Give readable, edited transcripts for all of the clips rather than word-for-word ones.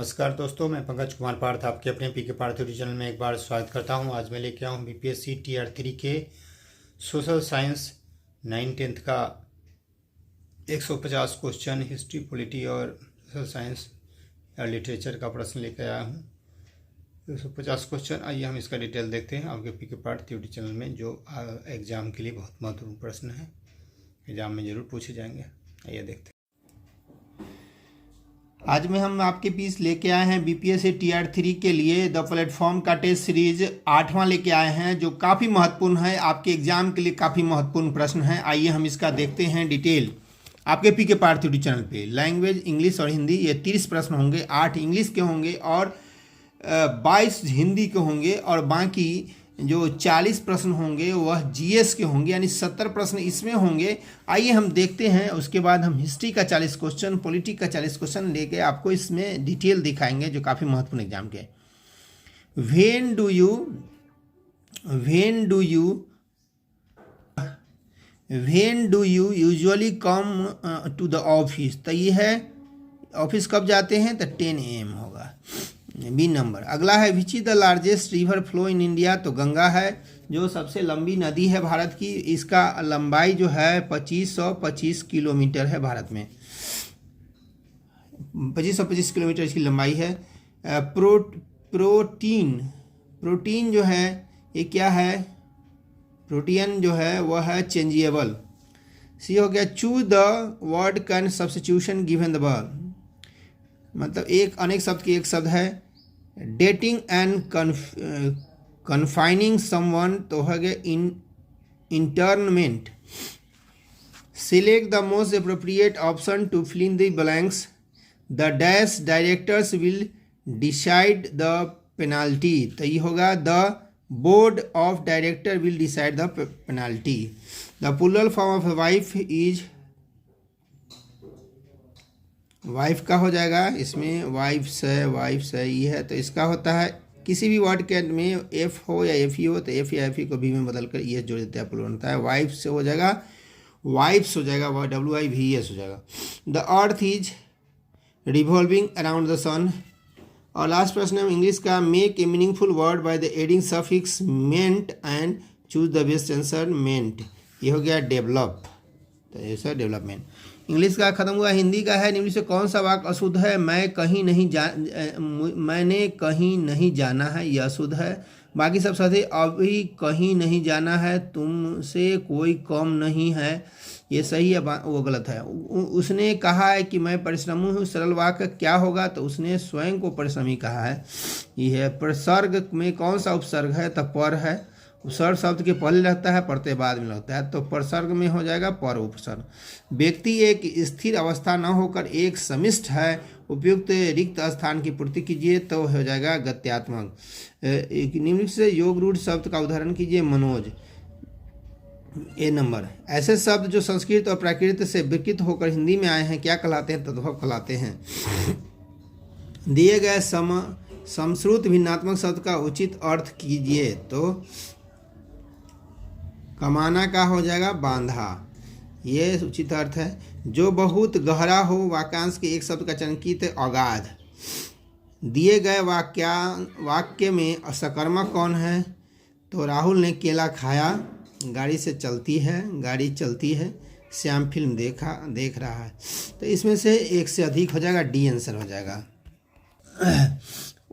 नमस्कार दोस्तों, मैं पंकज कुमार पार्थ आपके अपने पीके पार्थ यूट्यूब चैनल में एक बार स्वागत करता हूं। आज मैं लेके आया हूं बीपीएससी टीआर 3 के सोशल साइंस 9th का 150 क्वेश्चन हिस्ट्री पॉलिटी और सोशल साइंस या लिटरेचर का प्रश्न लेकर आया हूं। 150 क्वेश्चन, आइए हम इसका डिटेल देखते हैं आपके पीके पार्थ यूट्यूब चैनल में, जो एग्ज़ाम के लिए बहुत महत्वपूर्ण प्रश्न है, एग्ज़ाम में ज़रूर पूछे जाएंगे। आइए देखते हैं। आज में हम आपके बीच लेके आए हैं बीपीएससी टीआर 3 के लिए द प्लेटफॉर्म का टेस्ट सीरीज 8वां लेके आए हैं, जो काफ़ी महत्वपूर्ण है, आपके एग्जाम के लिए काफ़ी महत्वपूर्ण प्रश्न है। आइए हम इसका देखते हैं डिटेल आपके पीके पार्थ यूट्यूब चैनल पे। लैंग्वेज इंग्लिश और हिंदी, ये 30 प्रश्न होंगे। 8 इंग्लिश के होंगे और 22 हिंदी के होंगे, और बाकी जो 40 प्रश्न होंगे वह जीएस के होंगे, यानी 70 प्रश्न इसमें होंगे। आइए हम देखते हैं। उसके बाद हम हिस्ट्री का 40 क्वेश्चन, पॉलिटी का 40 क्वेश्चन लेके आपको इसमें डिटेल दिखाएंगे, जो काफ़ी महत्वपूर्ण एग्जाम के। When do you usually come to the office, तो ये है ऑफिस कब जाते हैं, तो 10 AM होगा, बी नंबर। अगला है which is the largest river flow in India, तो गंगा है, जो सबसे लंबी नदी है भारत की। इसका लंबाई जो है 2525 किलोमीटर है भारत में, 2525 किलोमीटर इसकी लंबाई है। प्रोटीन जो है ये क्या है, प्रोटीन जो है वह है चेंजेबल। सी हो गया choose the word can substitution given the word, मतलब एक अनेक शब्द की एक शब्द है। डेटिंग एंड कन्फाइनिंग समवन, तो हो गया internment. Select the most appropriate option to fill in the blanks. The dash directors will decide the penalty, तो ये होगा the board of director will decide the penalty. The plural form of wife is, wife का हो जाएगा इसमें, wives है ये है, तो इसका होता है किसी भी वर्ड के में एफ हो या एफ ई हो, तो एफ या एफ ई को भी में बदल कर ये जोड़ देते हैं, प्लूरल होता है। वाइफ से हो जाएगा वाइफ्स हो जाएगा, WIVES हो जाएगा। The earth is revolving around the sun. और लास्ट प्रश्न है इंग्लिश का, make a meaningful word by the adding suffix ment and choose the best answer ment, ये हो गया डेवलप, तो ऐसा डेवलपमेंट। इंग्लिश का खत्म हुआ। हिंदी का है, इंग्लिश से कौन सा वाक्य अशुद्ध है, मैंने कहीं नहीं जाना है, यह अशुद्ध है। बाकी सब साथी, अभी कहीं नहीं जाना है, तुमसे कोई कम नहीं है, ये सही है, वो गलत है। उसने कहा है कि मैं परिश्रमी हूँ, सरल वाक्य क्या होगा, तो उसने स्वयं को परिश्रमी कहा है, ये है। प्रसर्ग में कौन सा उपसर्ग है, तो पर है। उपसर्ग शब्द के पहले लगता है, पढ़ते बाद में लगता है, तो प्रसर्ग में हो जाएगा पर उपसर्ग। व्यक्ति एक स्थिर अवस्था न होकर एक समिष्ट है, उपयुक्त रिक्त स्थान की पूर्ति कीजिए, तो हो जाएगा गत्यात्मक। निम्नलिखित से योग रूढ़ शब्द का उदाहरण कीजिए, मनोज, ए नंबर। ऐसे शब्द जो संस्कृत और प्राकृत से विकृत होकर हिंदी में आए हैं क्या कहलाते हैं, तद्भव कहलाते हैं। दिए गए समश्रुत भिन्नात्मक शब्द का उचित अर्थ कीजिए, तो कमाना का हो जाएगा बांधा, ये उचित अर्थ है। जो बहुत गहरा हो, वाक्यांश के एक शब्द का चयन कीजिए, अगाध। दिए गए वाक्य में सकर्मक कौन है, तो राहुल ने केला खाया, गाड़ी से चलती है, गाड़ी चलती है, श्याम फिल्म देख रहा है, तो इसमें से एक से अधिक हो जाएगा, डी आंसर हो जाएगा।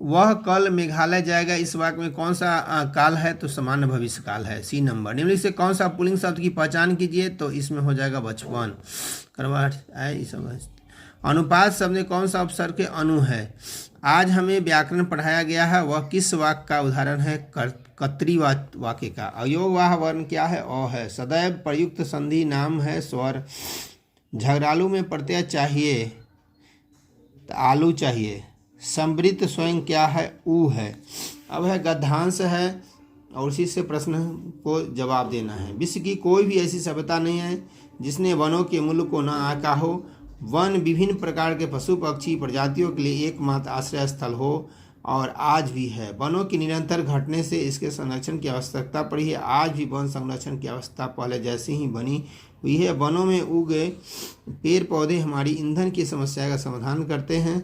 वह कल मेघालय जाएगा, इस वाक्य में कौन सा काल है, तो सामान्य भविष्य काल है, सी नंबर। निम्नलिखित से कौन सा पुल्लिंग शब्द की पहचान कीजिए, तो इसमें हो जाएगा बचपन, करवाट है। अनुपात शब्द में कौन सा उपसर्ग के अनु है। आज हमें व्याकरण पढ़ाया गया है, वह किस वाक्य का उदाहरण है, कर्तरी वाक्य का। अयोगवाह वर्ण क्या है, अ है। सदैव प्रयुक्त संधि नाम है, स्वर। झगड़ालू में प्रत्यय चाहिए, तो आलू चाहिए। समृद्ध स्वयं क्या है, ऊ है। अब है गद्यांश है, और उसी से प्रश्न को जवाब देना है। विश्व की कोई भी ऐसी सभ्यता नहीं है जिसने वनों के मूल्य को न आंका हो। वन विभिन्न प्रकार के पशु पक्षी प्रजातियों के लिए एकमात्र आश्रय स्थल हो, और आज भी है। वनों की निरंतर घटने से इसके संरक्षण की आवश्यकता पड़ी है। आज भी वन संरक्षण की आवश्यकता पहले जैसी ही बनी हुई है। वनों में उगे पेड़ पौधे हमारी ईंधन की समस्या का समाधान करते हैं।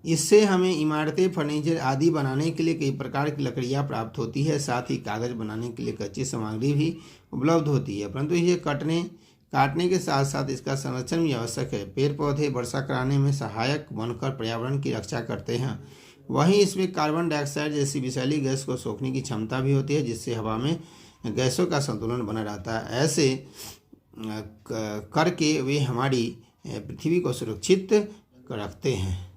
इससे हमें इमारतें, फर्नीचर आदि बनाने के लिए कई प्रकार की लकड़ियाँ प्राप्त होती है। साथ ही कागज बनाने के लिए कच्ची सामग्री भी उपलब्ध होती है, परंतु इसे काटने के साथ साथ इसका संरक्षण भी आवश्यक है। पेड़ पौधे वर्षा कराने में सहायक बनकर पर्यावरण की रक्षा करते हैं। वहीं इसमें कार्बन डाइऑक्साइड जैसी विषैली गैस को सोखने की क्षमता भी होती है, जिससे हवा में गैसों का संतुलन बना रहता है। ऐसे करके वे हमारी पृथ्वी को सुरक्षित रखते हैं।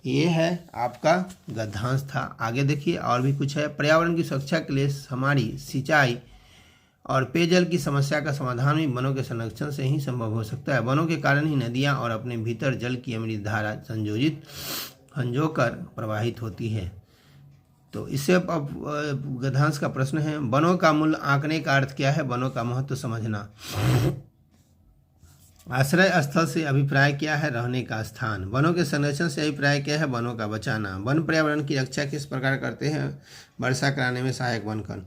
ये है आपका गद्यांश था। आगे देखिए और भी कुछ है। पर्यावरण की सुरक्षा के लिए हमारी सिंचाई और पेयजल की समस्या का समाधान भी वनों के संरक्षण से ही संभव हो सकता है। वनों के कारण ही नदियाँ और अपने भीतर जल की अमृत धारा संजोकर प्रवाहित होती है। तो इससे अब गद्यांश का प्रश्न है, वनों का मूल्य आंकने का अर्थ क्या है? वनों का महत्व समझना। आश्रय स्थल से अभिप्राय क्या है? रहने का स्थान। वनों के संरक्षण से अभिप्राय क्या है? वनों का बचाना। वन पर्यावरण की रक्षा किस प्रकार करते हैं? वर्षा कराने में सहायक बनकर।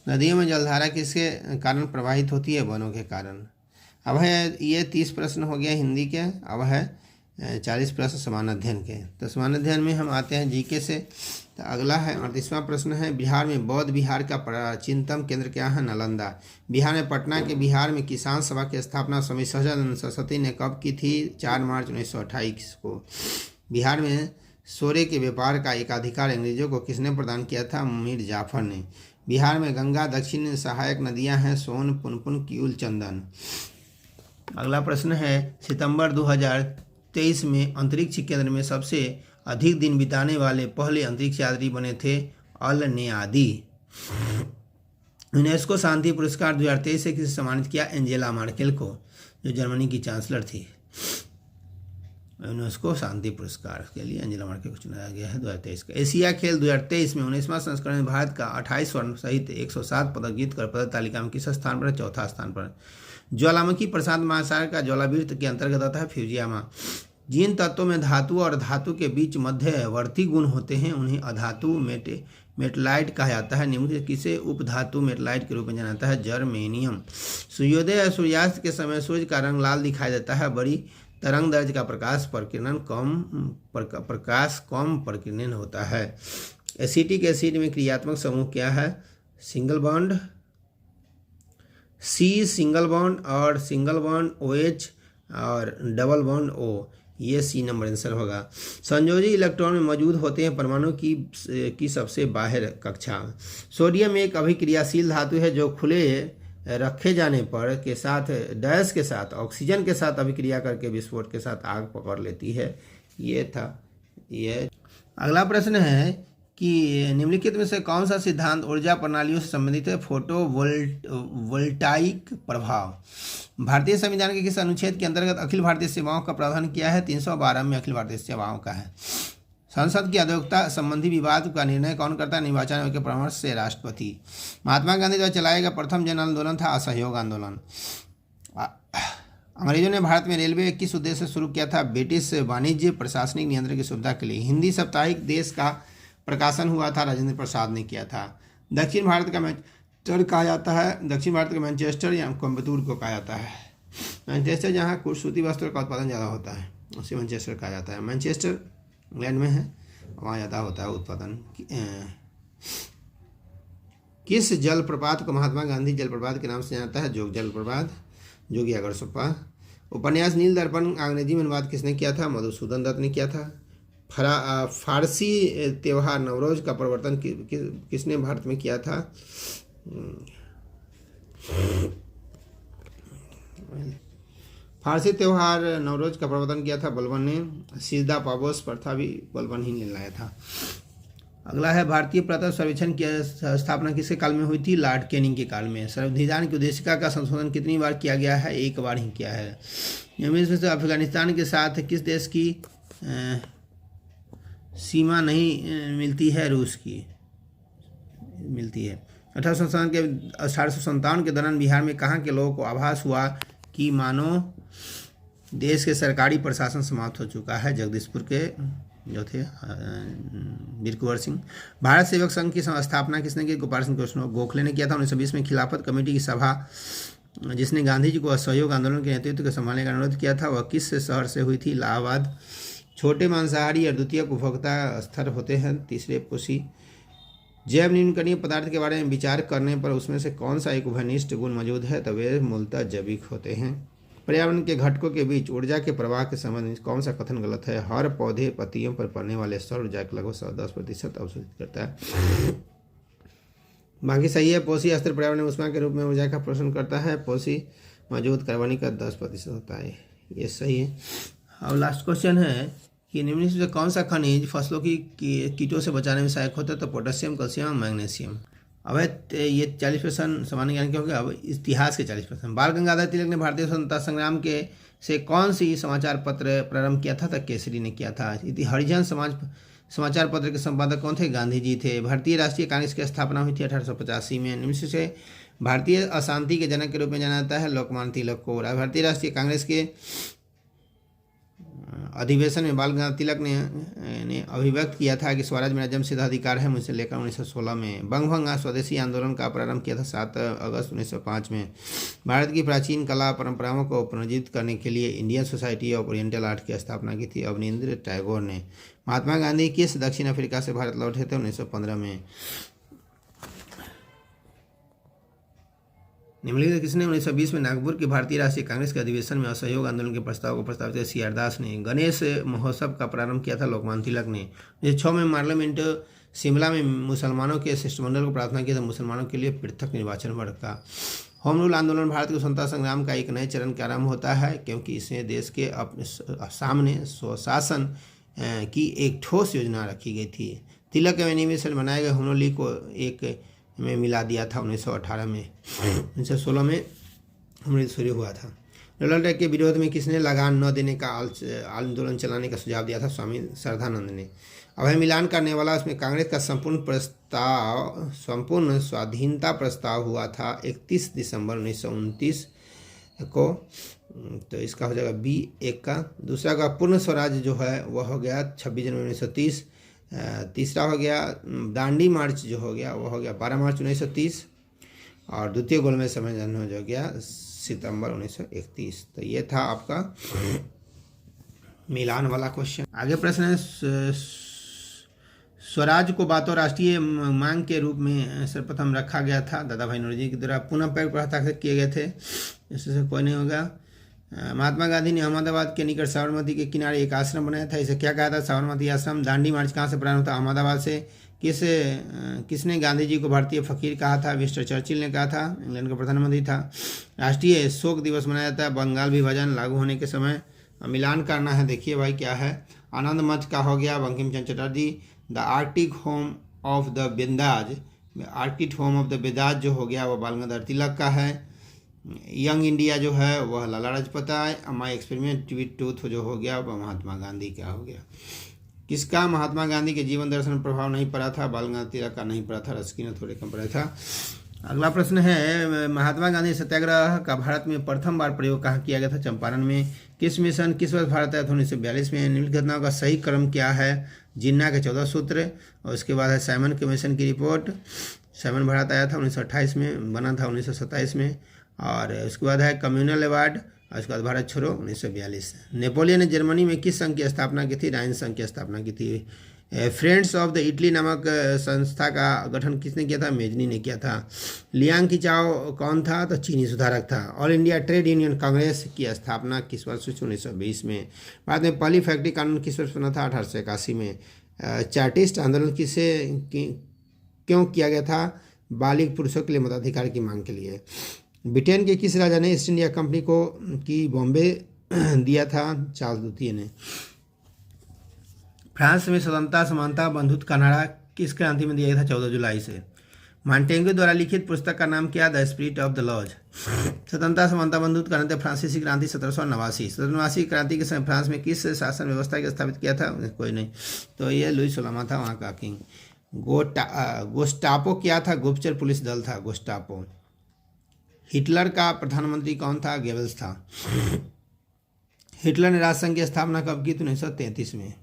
नदियों में जलधारा किसके कारण प्रवाहित होती है? वनों के कारण। अब है ये 30 प्रश्न हो गया हिंदी के। अब है 40 प्रश्न समान अध्ययन के। तो समान अध्ययन में हम आते हैं जीके से। तो अगला है 38वां प्रश्न है, बिहार में बौद्ध विहार का प्राचीनतम केंद्र क्या है? नालंदा। बिहार में पटना के बिहार में किसान सभा की स्थापना स्वामी सहजानंद सरस्वती ने कब की थी? 4 मार्च 1928 को। बिहार में सोरे के व्यापार का एकाधिकार अंग्रेजों को किसने प्रदान किया था? मीर जाफर ने। बिहार में गंगा दक्षिण सहायक नदियां हैं सोन, पुनपुन, किऊल, चंदन। अगला प्रश्न है, सितंबर 2023 में अंतरिक्ष केंद्र में सबसे अधिक दिन बिताने वाले पहले अंतरिक्ष यात्री बने थे अल नेआदी। यूनेस्को शांति पुरस्कार 2023 से किसे सम्मानित किया? एंजेला मार्केल को, जो जर्मनी की चांसलर थी। यूनेस्को शांति पुरस्कार के लिए एंजेला मार्केल को चुनाया गया है 2023 का। एशिया खेल 2023 में 19वां संस्करण में भारत का 28 स्वर्ण सहित 107 पदक जीतकर पदक तालिका में किस स्थान पर? चौथा स्थान पर। ज्वालामुखी प्रशांत महासागर का ज्वालावृत्त के अंतर्गत आता है फ्यूजियामा। जिन तत्वों में धातु और धातु के बीच मध्यवर्ती गुण होते हैं उन्हें अधातु मेटलाइट कहा जाता है। निम्न से किसे उपधातु मेटलाइट के रूप में जाना जाता है? जर्मेनियम। सूर्योदय और सूर्यास्त के समय सूर्य का रंग लाल दिखाई देता है। बड़ी तरंग दैर्घ्य का प्रकाश कम प्रकीर्णन होता है। एसिटिक एसिड में क्रियात्मक समूह क्या है? Single bond C, single bond और सिंगल बॉन्ड OH और डबल बॉन्ड O। ये C नंबर आंसर होगा। संयोजी इलेक्ट्रॉन में मौजूद होते हैं परमाणु की सबसे बाहर कक्षा। सोडियम एक अभिक्रियाशील धातु है जो खुले रखे जाने पर के साथ डैश के साथ ऑक्सीजन के साथ अभिक्रिया करके विस्फोट के साथ आग पकड़ लेती है। ये था ये। अगला प्रश्न है कि निम्नलिखित में से कौन सा सिद्धांत ऊर्जा प्रणालियों से संबंधित है? फोटोवोल्टाइक प्रभाव। भारतीय संविधान के किस अनुच्छेद के अंतर्गत अखिल भारतीय सेवाओं का प्रावधान किया है? 312 में अखिल भारतीय सेवाओं का है। संसद की अध्यक्षता संबंधी विवाद का निर्णय कौन करता है? निर्वाचन आयोग के परामर्श से राष्ट्रपति। महात्मा गांधी द्वारा चलाया गया प्रथम जन आंदोलन था असहयोग आंदोलन। अंग्रेजों ने भारत में रेलवे किस उद्देश्य से शुरू किया था? ब्रिटिश वाणिज्य प्रशासनिक नियंत्रण की सुविधा के लिए। हिंदी साप्ताहिक देश का प्रकाशन हुआ था, राजेंद्र प्रसाद ने किया था। दक्षिण भारत का मैनचेस्टर कहा जाता है। दक्षिण भारत का मैनचेस्टर या कोयम्बटूर को कहा जाता है। मैनचेस्टर जहाँ कुछ सूती वस्त्र का उत्पादन ज़्यादा होता है उसे मैनचेस्टर कहा जाता है। मैनचेस्टर इंग्लैंड में है, वहाँ ज़्यादा होता है उत्पादन। किस जलप्रपात को महात्मा गांधी जलप्रपात के नाम से जानता है? जोग जलप्रपात, जोगी अगरसुप्पा। उपन्यास नील दर्पण अंग्रेजी में अनुवाद किसने किया था? मधुसूदन दत्त ने किया था। फारसी त्यौहार नवरोज का प्रवर्तन किसने भारत में किया था? फारसी त्यौहार नवरोज का प्रवर्तन किया था बलबन ने। सीधा पाबोस प्रथा भी बलबन ही ने लाया था। अगला है, भारतीय पुरातत्व सर्वेक्षण की स्थापना किसके काल में हुई थी? लॉर्ड कैनिंग के काल में। संविधान की उद्देशिका का संशोधन कितनी बार किया गया है? एक बार ही किया है। इसमें से अफगानिस्तान के साथ किस देश की सीमा नहीं मिलती है? रूस की मिलती है। 1857 के दौरान बिहार में कहाँ के लोगों को आभास हुआ कि मानो देश के सरकारी प्रशासन समाप्त हो चुका है? जगदीशपुर के जो थे वीर कुंवर सिंह। भारत सेवक संघ की स्थापना किसने की? गोपाल सिंह गोखले ने किया था। 1920 में खिलाफत कमेटी की सभा जिसने गांधी जी को असहयोग आंदोलन के नेतृत्व को संभालने का अनुरोध किया था वह किस शहर से हुई थी? इलाहाबाद छोटे मांसाहारी और द्वितीयक उपभोक्ता स्तर होते हैं। तीसरे पोषी जैव न्यूनकरणीय पदार्थ के बारे में विचार करने पर उसमें से कौन सा एक उभयनिष्ठ गुण मौजूद है, तो वे मूलतः जैविक होते हैं। पर्यावरण के घटकों के बीच ऊर्जा के प्रवाह के संबंध में कौन सा कथन गलत है? हर पौधे पत्तियों पर पड़ने वाले सौर ऊर्जा के लगभग 10% अवशोषित करता है। बाकी सही है। पोषी स्तर पर्यावरण में ऊष्मा के रूप में ऊर्जा का प्रशोषण करता है। पोषी मौजूद कार्बनिक का 10% होता है, ये सही है। अब लास्ट क्वेश्चन है कि निम्नलिखित में कौन सा खनिज फसलों की कीटों से बचाने में सहायक होता है? तो पोटेशियम, कैल्शियम, मैग्नीशियम। अब ये 40% सामान्य ज्ञान के हो गया। अब इतिहास के 40%। बाल गंगाधर तिलक ने भारतीय स्वतंत्रता संग्राम के से कौन सी समाचार पत्र प्रारंभ किया था? तो केसरी ने किया था। हरिजन समाचार पत्र के संपादक कौन थे? गांधी जी थे। भारतीय राष्ट्रीय कांग्रेस की स्थापना हुई थी 1885 में। निम्नलिखित से भारतीय अशांति के जनक के रूप में जाना जाता है लोकमान्य तिलक को। भारतीय राष्ट्रीय कांग्रेस के अधिवेशन में बाल गंगाधर तिलक ने अभिव्यक्त किया था कि स्वराज मेरा जन्मसिद्ध अधिकार है, मुझसे लेकर 1916 में। बंगभंग स्वदेशी आंदोलन का प्रारंभ किया था 7 अगस्त 1905 में। भारत की प्राचीन कला परंपराओं को पुनर्जीवित करने के लिए Indian society of oriental art की स्थापना की थी अवनींद्र टैगोर ने। महात्मा गांधी किस दक्षिण अफ्रीका से भारत लौटे थे? 1915 में। निम्नलिखित किसने 1920 में नागपुर के भारतीय राष्ट्रीय कांग्रेस के अधिवेशन में असहयोग आंदोलन के प्रस्ताव को प्रस्तावित किया? सी आर दास ने। गणेश महोत्सव का प्रारंभ किया था लोकमान्य तिलक ने। 2006 में पार्लियामेंट शिमला में मुसलमानों के शिष्टमंडल को प्रार्थना किया था मुसलमानों के लिए पृथक निर्वाचन वर्ग का। होम रूल आंदोलन भारत के स्वतंत्रता संग्राम का एक नए चरण का आरंभ होता है, क्योंकि इसमें देश के अपने सामने स्वशासन की एक ठोस योजना रखी गई थी। तिलक एवेन्यू से बनाए गए होम रूल लीग को एक में मिला दिया था 1918 में। 1916 में अमृत शुरू हुआ था। डोनाल्ड ट्रंप के विरोध में किसने लगान न देने का आंदोलन चलाने का सुझाव दिया था? स्वामी श्रद्धानंद ने। अभय मिलान करने वाला उसमें कांग्रेस का संपूर्ण स्वाधीनता प्रस्ताव हुआ था 31 दिसंबर 1929 को। तो इसका हो जाएगा B1 का। दूसरा का पूर्ण स्वराज जो है वह हो गया 26 जनवरी 1930। तीसरा हो गया दांडी मार्च जो हो गया वह हो गया 12 मार्च 1930। और द्वितीय गोलमेज सम्मेलन जो गया सितंबर 1931। तो ये था आपका मिलान वाला क्वेश्चन। आगे प्रश्न है स्वराज को बातों राष्ट्रीय मांग के रूप में सर्वप्रथम रखा गया था। दादा भाई नौरोजी के द्वारा पुनः पैर पर हस्ताक्षर किए गए थे, इससे कोई नहीं होगा। महात्मा गांधी ने अहमदाबाद के निकट साबरमती के किनारे एक आश्रम बनाया था, इसे क्या कहा था? साबरमती आश्रम। दांडी मार्च कहाँ से प्रारंभ था? अहमदाबाद से। किसने गांधी जी को भारतीय फकीर कहा था? विंस्टन चर्चिल ने कहा था, इंग्लैंड का प्रधानमंत्री था। राष्ट्रीय शोक दिवस मनाया जाता है बंगाल विभाजन लागू होने के समय। मिलान करना है, देखिए भाई क्या है। आनंद मंच का हो गया Bankim Chandra Chatterjee. The Arctic home of the Vedas, Arctic home of the Vedas जो हो गया वह बाल गंगाधर तिलक का है। यंग इंडिया जो है वह Lala Lajpat Rai. My experiment with truth जो हो गया वह महात्मा गांधी का हो गया। किसका महात्मा गांधी के जीवन दर्शन में प्रभाव नहीं पड़ा था? बाल गंगाधर तिलक का नहीं पड़ा था, रस्किन ने थोड़े कम पड़ा था। अगला प्रश्न है महात्मा गांधी सत्याग्रह का भारत में प्रथम बार प्रयोग कहाँ किया गया था? चंपारण में। किस मिशन किस वर्ष भारत आया था? 1942 में। निम्नलिखित घटनाओं का सही क्रम क्या है? जिन्ना के 14 सूत्र, और उसके बाद है साइमन कमीशन की रिपोर्ट। साइमन भारत आया था 1928 में, बना था 1927 में। और उसके बाद है कम्युनल अवार्ड, और उसके बाद भारत छोड़ो 1942। नेपोलियन ने जर्मनी में किस संघ की स्थापना की थी? राइन संघ की स्थापना की थी। फ्रेंड्स ऑफ द इटली नामक संस्था का गठन किसने किया था? मेजनी ने किया था। लियांग किचाओ कौन था? तो चीनी सुधारक था। All India trade union Congress की स्थापना किस वर्ष? 1920 में। बाद में पहली फैक्ट्री कानून किस वर्ष बना था? 1881 में। चार्टिस्ट आंदोलन क्यों किया गया था? बालिग पुरुषों के लिए मताधिकार की मांग के लिए। ब्रिटेन के किस राजा ने ईस्ट इंडिया कंपनी को की बॉम्बे दिया था? चार्ल्स द्वितीय ने। फ्रांस में स्वतंत्रता समानता बंधुत्व का नारा किस क्रांति में दिया गया था? 14 जुलाई से। मॉन्टेग्यू द्वारा लिखित पुस्तक का नाम क्या? The spirit of the laws. स्वतंत्रता समानता बंधुत्व का नारा फ्रांसीसी क्रांति 1789। 1789 क्रांति के समय फ्रांस में किस शासन व्यवस्था को स्थापित किया था? कोई नहीं, तो ये लुई सोलामा था वहाँ का किंग। गोस्टापो क्या था? गुप्तचर पुलिस दल था गोस्टापो। हिटलर का प्रधानमंत्री कौन था? गेबल्स था। हिटलर ने राष्ट्रसंघ की स्थापना कब की? 1933 में।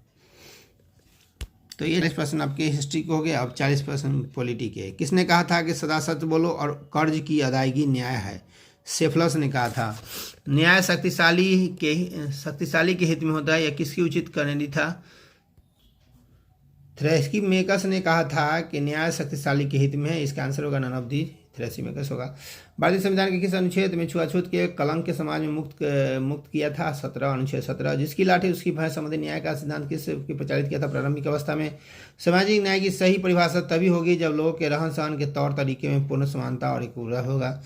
तो ये 40% आपके हिस्ट्री को हो गया। अब 40% पॉलिटी के। किसने कहा था कि सदा सच बोलो और कर्ज की अदायगी न्याय है? सेफलस ने कहा था। न्याय शक्तिशाली के हित में होता है, यह किसकी उचित करनी था? थ्रेसिमेकस ने कहा था कि न्याय शक्तिशाली के हित में है। इसका आंसर होगा नन ऑफ दी थ्रेसिमेकस होगा। भारतीय संविधान के किस अनुच्छेद में छुआछूत के कलंक के समाज में मुक्त किया था? 17 अनुच्छेद 17। जिसकी लाठी उसकी भैंस संबंधी न्याय का सिद्धांत किस प्रचारित किया था प्रारंभिक अवस्था में? सामाजिक न्याय की सही परिभाषा तभी होगी जब लोगों के रहन सहन के तौर तरीके में पूर्ण समानता और एकरूपता होगा।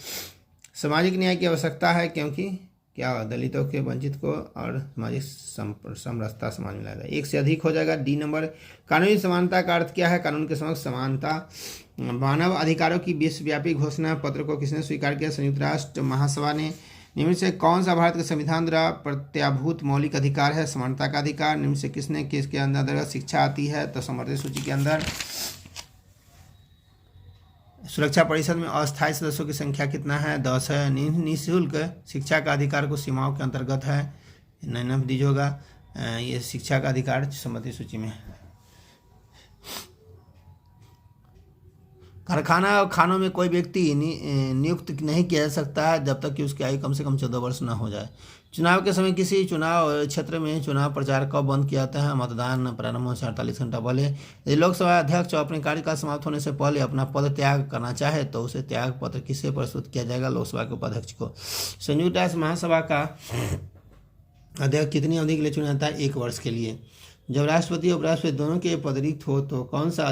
सामाजिक न्याय की आवश्यकता है क्योंकि क्या दलितों के वंचित को और सामाजिक समरसता समाज में लाएगा। एक से अधिक हो जाएगा। D number. कानूनी समानता का अर्थ क्या है? कानून के समक्ष समानता। मानव अधिकारों की विश्वव्यापी घोषणा पत्र को किसने स्वीकार किया? संयुक्त राष्ट्र महासभा ने। निम्न से कौन सा भारत के संविधान द्वारा प्रत्याभूत मौलिक अधिकार है? समानता का अधिकार। निम्न से किसके अंतर्गत शिक्षा आती है? तो समर्थित सूची के अंदर। सुरक्षा परिषद में अस्थायी सदस्यों की संख्या कितना है? 10 है। निःशुल्क शिक्षा का अधिकार को सीमाओं के अंतर्गत है। 9 ऑफ दीज होगा। ये शिक्षा का अधिकार सम्मति सूची में। कारखाना और खानों में कोई व्यक्ति नियुक्त नहीं किया जा सकता है जब तक कि उसकी आयु कम से कम 14 वर्ष न हो जाए। चुनाव के समय किसी चुनाव क्षेत्र में चुनाव प्रचार कब बंद किया जाता है? मतदान प्रारंभ होने से 48 घंटा पहले। यदि लोकसभा अध्यक्ष अपने कार्यकाल समाप्त होने से पहले अपना पद त्याग करना चाहे तो उसे त्याग पत्र किससे प्रस्तुत किया जाएगा? लोकसभा के उपाध्यक्ष को। संयुक्त राष्ट्र महासभा का अध्यक्ष कितनी अवधि के लिए चुना जाता है? 1 वर्ष के लिए। जब राष्ट्रपति और उपराष्ट्रपति दोनों के पद रिक्त हो तो कौन सा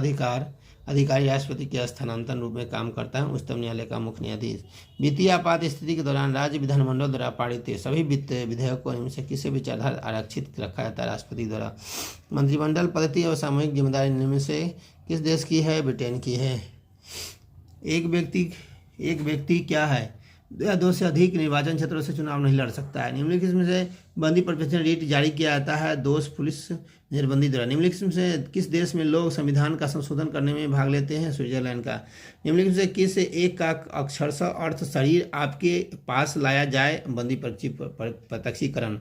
अधिकारी राष्ट्रपति के स्थानांतरण रूप में काम करता है? उच्चतम न्यायालय का मुख्य न्यायाधीश। वित्तीय आपात स्थिति के दौरान राज्य विधानमंडल द्वारा पारित सभी वित्त विधेयकों को से किसी विचारधारा आरक्षित रखा जाता है? राष्ट्रपति द्वारा। मंत्रिमंडल पद्धति और सामूहिक जिम्मेदारी निम्न से किस देश की है? ब्रिटेन की है। एक व्यक्ति क्या है? 2 से अधिक निर्वाचन क्षेत्रों से चुनाव नहीं लड़ सकता है। निम्नलिखित में से बंदी प्रोफेशनल रिट जारी किया जाता है दोष पुलिस निर्बंदी द्वारा। निम्नलिखित में से किस देश में लोग संविधान का संशोधन करने में भाग लेते हैं? स्विट्जरलैंड का। निम्नलिखित में से किस एक का अक्षरशः अर्थ शरीर आपके पास लाया जाए? बंदी प्रत्यक्षीकरण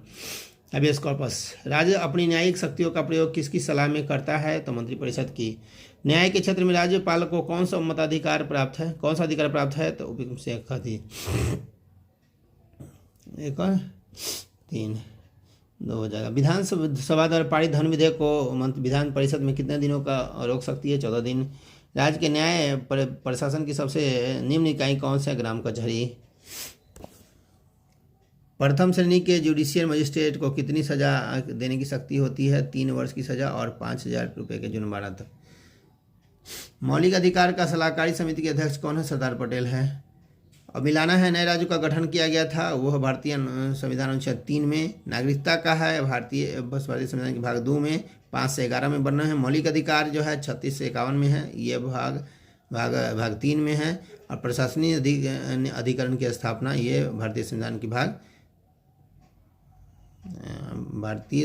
हैबियस कॉर्पस। राज्य अपनी न्यायिक शक्तियों का प्रयोग किसकी सलाह में करता है? तो मंत्रिपरिषद की। न्याय के क्षेत्र में राज्यपाल को कौन सा मताधिकार प्राप्त है? कौन सा अधिकार प्राप्त है? तो उपयुक्त से एक 3 2 हो जाएगा। विधानसभा द्वारा पारित धन विधेयक को विधान परिषद में कितने दिनों का रोक सकती है? 14 दिन। राज्य के न्याय प्रशासन की सबसे निम्न इकाई कौन सा है? ग्राम कचहरी। प्रथम श्रेणी के जुडिशियल मजिस्ट्रेट को कितनी सजा देने की शक्ति होती है? 3 वर्ष की सजा और 5,000 रुपये के जुर्माना तक। मौलिक अधिकार का सलाहकारी समिति के अध्यक्ष कौन है? सरदार पटेल है। अब मिलाना है नए राज्यों का गठन किया गया था, वह भारतीय संविधान अनुच्छेद 3 में। नागरिकता का है भारतीय संविधान के भाग 2 में 5 से 11 में वर्णन है। मौलिक अधिकार जो है 36 से 51 में है, ये भाग 3 में है। और प्रशासनिक अधिकरण की स्थापना ये भारतीय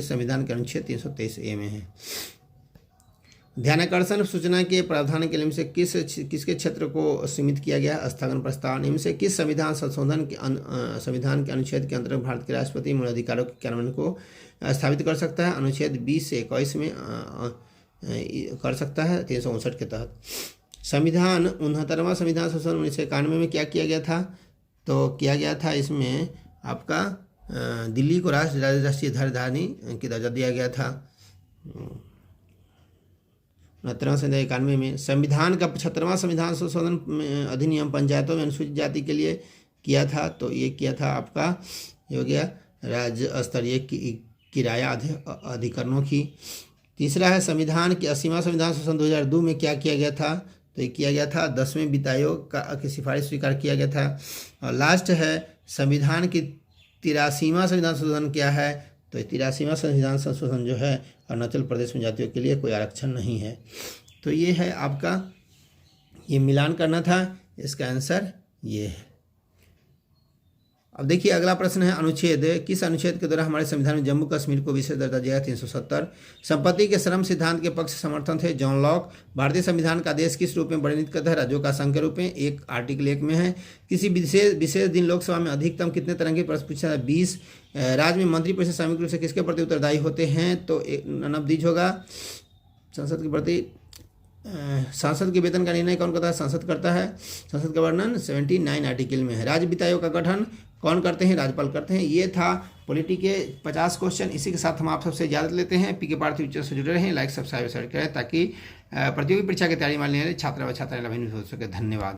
संविधान के अनुच्छेद 323A में है। ध्यानाकर्षण सूचना के प्रावधान के नियम से किसके क्षेत्र को सीमित किया गया है? स्थगन प्रस्ताव। नियम से किस संविधान संविधान के अनुच्छेद के अंतर्गत भारत के राष्ट्रपति मूल अधिकारों के कार्यान्वयन को स्थापित कर सकता है? अनुच्छेद 20 से 21 में कर सकता है, 359 के तहत। संविधान 69वां संविधान संशोधन 1991 में क्या किया गया था? तो किया गया था इसमें आपका दिल्ली को राष्ट्रीय राजधानी की दर्जा दिया गया था। 69वां संविधान 91 में। संविधान का 75वां संविधान संशोधन अधिनियम पंचायतों में अनुसूचित जाति के लिए किया था, तो ये किया था आपका हो गया राज्य स्तरीय किराया अधिकरणों की। तीसरा है संविधान के 80वां संविधान संशोधन 2002 में क्या किया गया था? तो ये किया गया था 10वें वित्त आयोग की सिफारिश स्वीकार किया गया था। और लास्ट है संविधान की 83वां संविधान संशोधन क्या है? तो 83वां संविधान संशोधन जो है अरुणाचल प्रदेश में जातियों के लिए कोई आरक्षण नहीं है। तो ये है आपका, ये मिलान करना था, इसका आंसर ये है। अब देखिए अगला प्रश्न है अनुच्छेद, किस अनुच्छेद के द्वारा हमारे संविधान में जम्मू कश्मीर को विशेष दर्जा दिया? 370। संपत्ति के श्रम सिद्धांत के पक्ष समर्थन थे जॉन लॉक। भारतीय संविधान का देश किस रूप में वर्णित करता है? राज्यों का संघ के रूप में, एक आर्टिकल 1 में है। किसी विशेष दिन लोकसभा में अधिकतम कितने तरह के प्रश्न पूछा है? 20। राज्य में मंत्रिपरिषद सामूहिक रूप से किसके प्रति उत्तरदायी होते हैं? तो नन ऑफ दीज होगा, संसद के प्रति। संसद के वेतन का निर्णय कौन करता है? संसद करता है। संसद का वर्णन 79 आर्टिकल में है। राज्य वित्त आयोग का गठन कौन करते हैं? राज्यपाल करते हैं। ये था पॉलिटी के 50 क्वेश्चन। इसी के साथ हम आप सबसे इजाजत लेते हैं। पीके पार्थिव फ्यूचर से जुड़े रहें, लाइक सब्सक्राइब शेयर करें ताकि प्रतियोगी परीक्षा की तैयारी में छात्र व छात्राएं लाभान्वित हो सके। धन्यवाद।